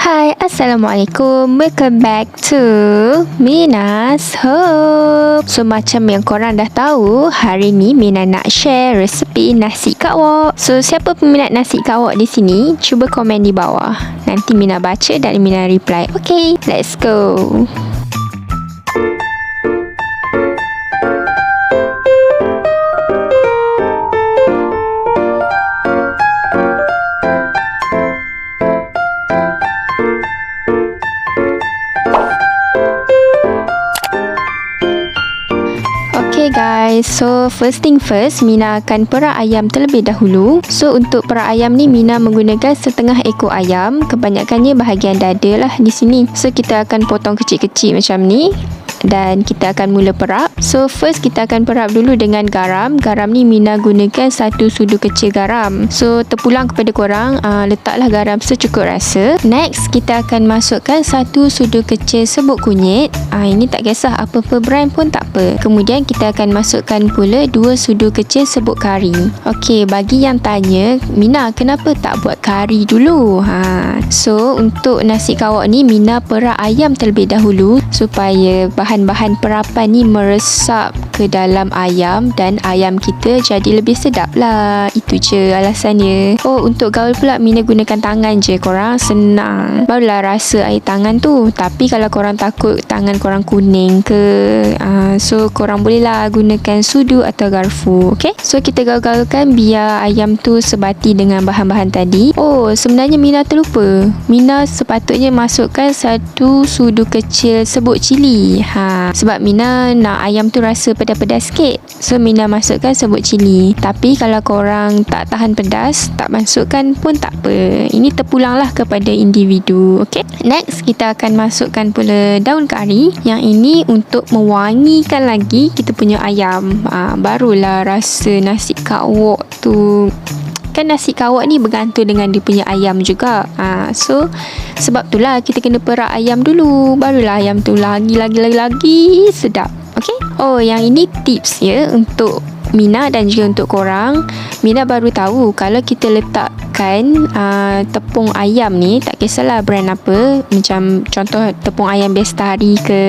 Hai, Assalamualaikum. Welcome back to Mina's Home. So, macam yang korang dah tahu, hari ni Mina nak share resepi nasi kak wok. So, siapa peminat nasi kak wok di sini, cuba komen di bawah. Nanti Mina baca dan Mina reply. Okay, let's go. Okay guys, so first thing first, Mina akan perak ayam terlebih dahulu. So untuk perak ayam ni, Mina menggunakan setengah ekor ayam. Kebanyakannya bahagian dada lah di sini. So kita akan potong kecil-kecil macam ni. Dan kita akan mula perap. So first kita akan perap dulu dengan garam. Garam ni Mina gunakan 1 sudu kecil garam. So terpulang kepada korang, letaklah garam secukup rasa. Next kita akan masukkan 1 sudu kecil serbuk kunyit. Ini tak kisah apa-apa brand pun tak apa. Kemudian kita akan masukkan pula 2 sudu kecil serbuk kari. Okey, bagi yang tanya, Mina kenapa tak buat kari dulu? So untuk nasi kawak ni Mina perap ayam terlebih dahulu supaya bahan-bahan perapan ni meresap ke dalam ayam dan ayam kita jadi lebih sedap lah. Itu je alasannya. Oh, untuk gaul pula Mina gunakan tangan je korang, senang. Barulah rasa air tangan tu. Tapi kalau korang takut tangan korang kuning ke, so korang bolehlah gunakan sudu atau garfu. Okay, so kita gaul-gaulkan biar ayam tu sebati dengan bahan-bahan tadi. Oh, sebenarnya Mina terlupa. Mina sepatutnya masukkan 1 sudu kecil serbuk cili. Sebab Mina nak ayam tu rasa pedas-pedas sikit. So Mina masukkan serbuk cili. Tapi kalau korang tak tahan pedas, tak masukkan pun tak apa. Ini terpulanglah kepada individu. Okay, next kita akan masukkan pula daun kari. Yang ini untuk mewangikan lagi kita punya ayam. Barulah rasa nasi kak wok tu. Kan nasi kawak ni bergantung dengan dia punya ayam juga. So sebab itulah kita kena perak ayam dulu, barulah ayam tu lagi sedap. Okay. Oh, yang ini tips ya untuk Mina dan juga untuk korang. Mina baru tahu kalau kita letakkan tepung ayam ni, tak kisahlah brand apa, macam contoh tepung ayam Bestari ke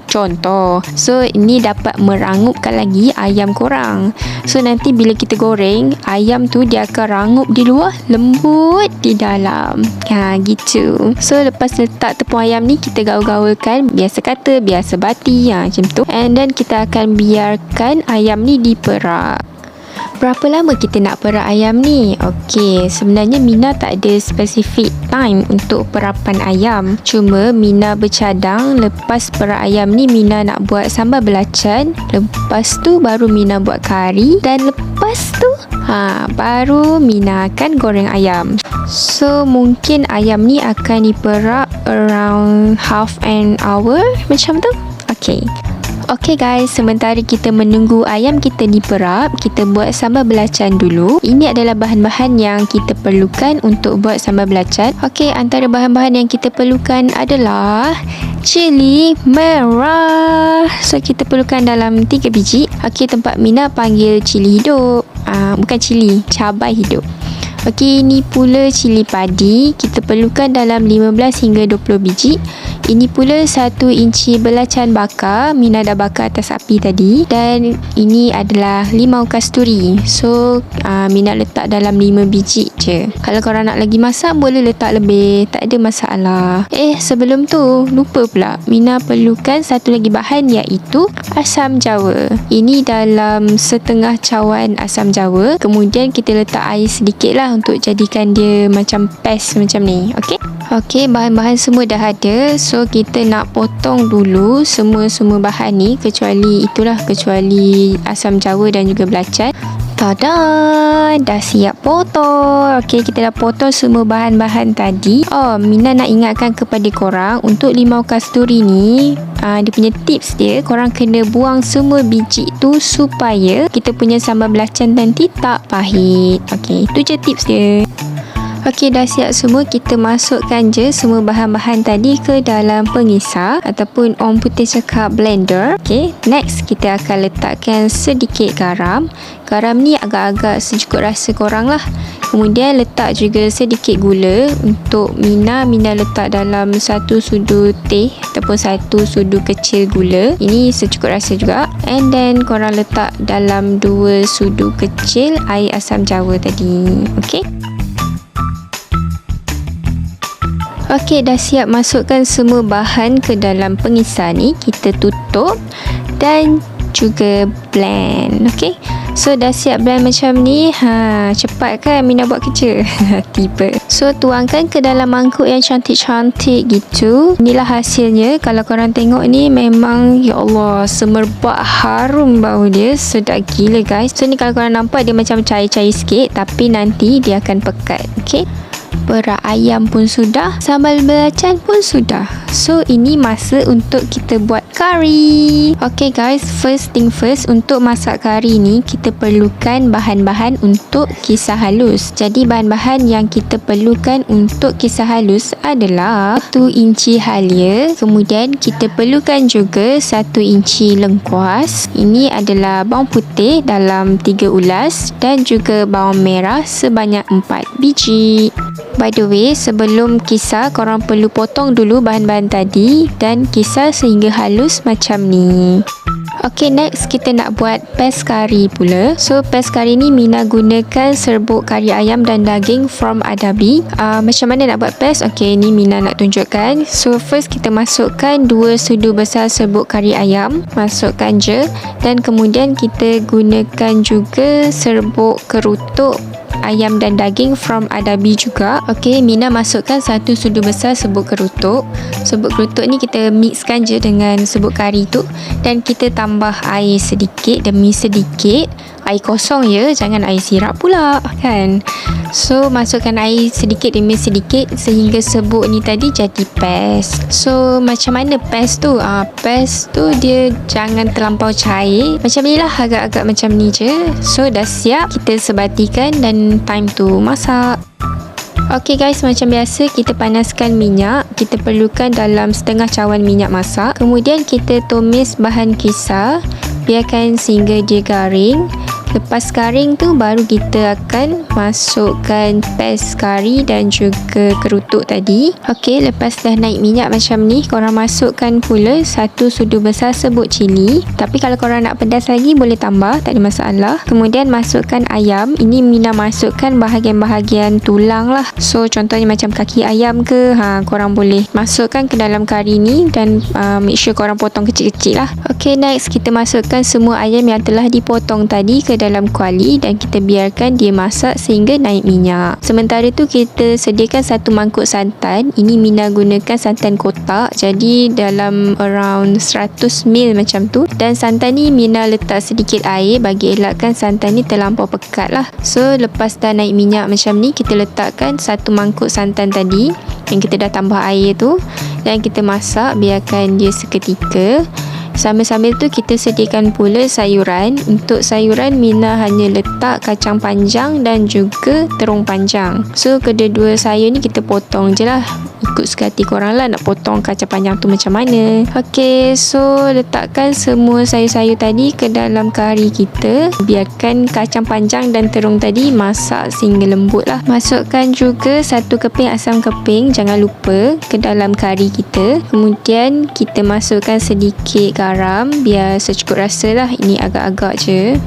contoh. So ini dapat merangupkan lagi ayam korang. So nanti bila kita goreng, ayam tu dia akan rangup di luar, lembut di dalam. Gitu. So lepas letak tepung ayam ni, kita gaul-gaulkan, biasa kata biasa bati, macam tu. And then kita akan biarkan ayam ni diperap. Berapa lama kita nak perak ayam ni? Okey, sebenarnya Mina tak ada specific time untuk perapan ayam. Cuma Mina bercadang lepas perak ayam ni Mina nak buat sambal belacan. Lepas tu baru Mina buat kari. Dan lepas tu baru Mina akan goreng ayam. So mungkin ayam ni akan diperak around half an hour macam tu. Okey. Okay guys, sementara kita menunggu ayam kita diperap, kita buat sambal belacan dulu. Ini adalah bahan-bahan yang kita perlukan untuk buat sambal belacan. Okay, antara bahan-bahan yang kita perlukan adalah cili merah. So kita perlukan dalam 3 biji. Okay, tempat Mina panggil cili hidup. Bukan cili, cabai hidup. Okey, ini pula cili padi. Kita perlukan dalam 15 hingga 20 biji. Ini pula 1 inci belacan bakar. Mina dah bakar atas api tadi. Dan ini adalah limau kasturi. So Mina letak dalam 5 biji je. Kalau korang nak lagi masak, boleh letak lebih, tak ada masalah. Sebelum tu lupa pula, Mina perlukan satu lagi bahan, iaitu asam jawa. Ini dalam setengah cawan asam jawa. Kemudian kita letak air sedikit lah untuk jadikan dia macam paste macam ni. Okey, bahan-bahan semua dah ada. So kita nak potong dulu semua bahan ni, kecuali asam jawa dan juga belacan. Tada, dah siap potong. Okey, kita dah potong semua bahan-bahan tadi. Mina nak ingatkan kepada korang, untuk limau kasturi ni, dia punya tips dia, korang kena buang semua biji tu supaya kita punya sambal belacan nanti tak pahit. Okey, itu je tips dia. Okey, dah siap semua. Kita masukkan je semua bahan-bahan tadi ke dalam pengisar ataupun orang putih cakap blender. Okey, next kita akan letakkan sedikit garam. Garam ni agak-agak secukup rasa korang lah. Kemudian letak juga sedikit gula. Untuk Mina letak dalam 1 sudu teh ataupun 1 sudu kecil gula. Ini secukup rasa juga. And then korang letak dalam 2 sudu kecil air asam jawa tadi. Okey. Okey, dah siap masukkan semua bahan ke dalam pengisar ni. Kita tutup dan juga blend. Okey. So dah siap blend macam ni. Cepat kan Mina buat kerja? Tiba. So tuangkan ke dalam mangkuk yang cantik-cantik gitu. Inilah hasilnya. Kalau korang tengok ni memang ya Allah semerbak harum bau dia. Sedap gila guys. So ni kalau korang nampak dia macam cair-cair sikit, tapi nanti dia akan pekat. Okey. Perak ayam pun sudah, sambal belacan pun sudah. So ini masa untuk kita buat kari. Okay guys, first thing first, untuk masak kari ni kita perlukan bahan-bahan untuk kisar halus. Jadi bahan-bahan yang kita perlukan untuk kisar halus adalah 1 inci halia, kemudian kita perlukan juga 1 inci lengkuas. Ini adalah bawang putih dalam 3 ulas dan juga bawang merah sebanyak 4 biji. By the way, sebelum kisar, korang perlu potong dulu bahan-bahan tadi dan kisar sehingga halus macam ni. Ok, next kita nak buat pes kari pula. So, pes kari ni Mina gunakan serbuk kari ayam dan daging from Adabi. Macam mana nak buat pes? Ok, ni Mina nak tunjukkan. So, first kita masukkan 2 sudu besar serbuk kari ayam. Masukkan je. Dan kemudian kita gunakan juga serbuk kerutuk ayam dan daging from Adabi juga. Ok, Mina masukkan 1 sudu besar serbuk kerutuk. Serbuk kerutuk ni kita mixkan je dengan serbuk kari tu. Dan kita tambah air sedikit demi sedikit. Air kosong je, jangan air sirap pula kan. So masukkan air sedikit demi sedikit sehingga serbuk ni tadi jadi paste. So macam mana paste tu? Paste tu dia jangan terlampau cair. Macam ni lah, agak-agak macam ni je. So dah siap, kita sebatikan dan time tu masak. Ok guys, macam biasa kita panaskan minyak. Kita perlukan dalam setengah cawan minyak masak. Kemudian kita tumis bahan kisar, biarkan sehingga dia garing. Lepas garing tu baru kita akan masukkan pes kari dan juga kerutuk tadi. Ok, lepas dah naik minyak macam ni, korang masukkan pula 1 sudu besar serbuk cili. Tapi kalau korang nak pedas lagi boleh tambah, tak ada masalah. Kemudian masukkan ayam. Ini Mina masukkan bahagian-bahagian tulang lah. So contohnya macam kaki ayam ke, korang boleh masukkan ke dalam kari ni dan make sure korang potong kecil-kecil lah. Ok, next kita masukkan semua ayam yang telah dipotong tadi ke dalam kuali dan kita biarkan dia masak sehingga naik minyak. Sementara tu kita sediakan 1 mangkuk santan. Ini Mina gunakan santan kotak, jadi dalam around 100 ml macam tu. Dan santan ni Mina letak sedikit air bagi elakkan santan ni terlampau pekat lah. So lepas dah naik minyak macam ni, kita letakkan 1 mangkuk santan tadi yang kita dah tambah air tu dan kita masak, biarkan dia seketika. Sambil-sambil tu kita sediakan pula sayuran. Untuk sayuran Mina hanya letak kacang panjang dan juga terung panjang. So kedua-dua sayur ni kita potong je lah, ikut suka hati korang lah nak potong kacang panjang tu macam mana. Ok, so letakkan semua sayur-sayur tadi ke dalam kari kita. Biarkan kacang panjang dan terung tadi masak sehingga lembut lah. Masukkan juga 1 keping asam keping, jangan lupa, ke dalam kari kita. Kemudian kita masukkan sedikit garam, biar secukup rasa lah. Ini agak-agak je,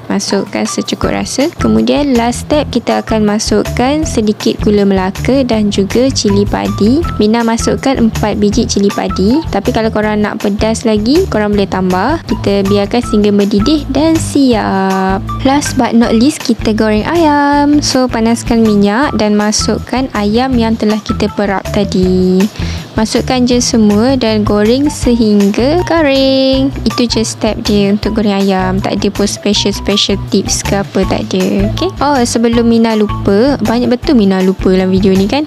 masukkan secukup rasa. Kemudian last step, kita akan masukkan sedikit gula melaka dan juga cili padi. Mina masukkan 4 biji cili padi, tapi kalau korang nak pedas lagi, korang boleh tambah. Kita biarkan sehingga mendidih dan siap. Last but not least, kita goreng ayam. So panaskan minyak dan masukkan ayam yang telah kita perap tadi. Masukkan je semua dan goreng sehingga garing. Itu je step dia untuk goreng ayam. Tak ada pun special tips ke apa, tak ada. Okay? Oh, sebelum Mina lupa, banyak betul Mina lupa dalam video ni kan.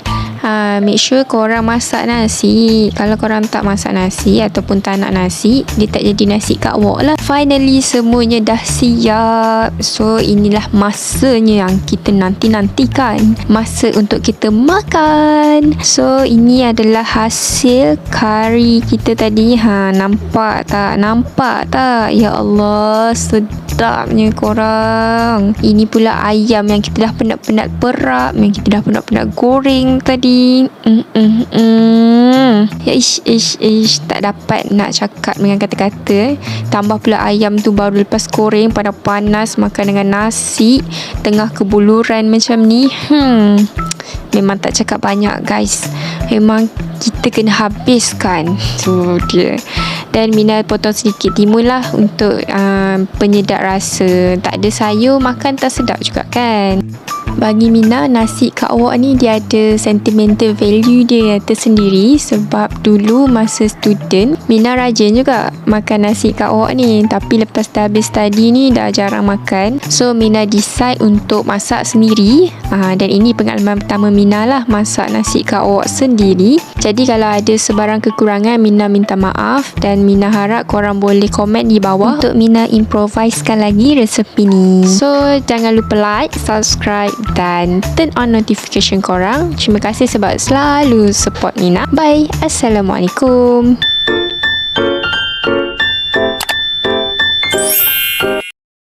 Make sure korang masak nasi. Kalau korang tak masak nasi ataupun tak nak nasi, dia tak jadi nasi kak wok lah. Finally semuanya dah siap. So inilah masanya yang kita nanti-nantikan, masa untuk kita makan. So ini adalah hasil kari kita tadi. Nampak tak? Ya Allah, sedapnya korang. Ini pula ayam yang kita dah penat-penat perap, yang kita dah penat-penat goreng tadi. Ya ish, tak dapat nak cakap dengan kata-kata. Tambah pula ayam tu baru lepas goreng, pada panas, makan dengan nasi tengah kebuluran macam ni. Memang tak cakap banyak guys, memang kita kena habiskan. So dia. Dan Mina potong sedikit timun lah untuk penyedap rasa. Tak ada sayur, makan tak sedap juga kan. Bagi Mina, nasi kak wok ni dia ada sentimental value dia tersendiri. Sebab dulu masa student, Mina rajin juga makan nasi kak wok ni. Tapi lepas dah habis study ni, dah jarang makan. So Mina decide untuk masak sendiri. Dan ini pengalaman pertama Mina lah, masak nasi kak wok sendiri. Jadi kalau ada sebarang kekurangan, Mina minta maaf. Dan Mina harap korang boleh komen di bawah untuk Mina improvisekan lagi resepi ni. So jangan lupa like, subscribe dan turn on notification korang. Terima kasih sebab selalu support Mina. Bye. Assalamualaikum.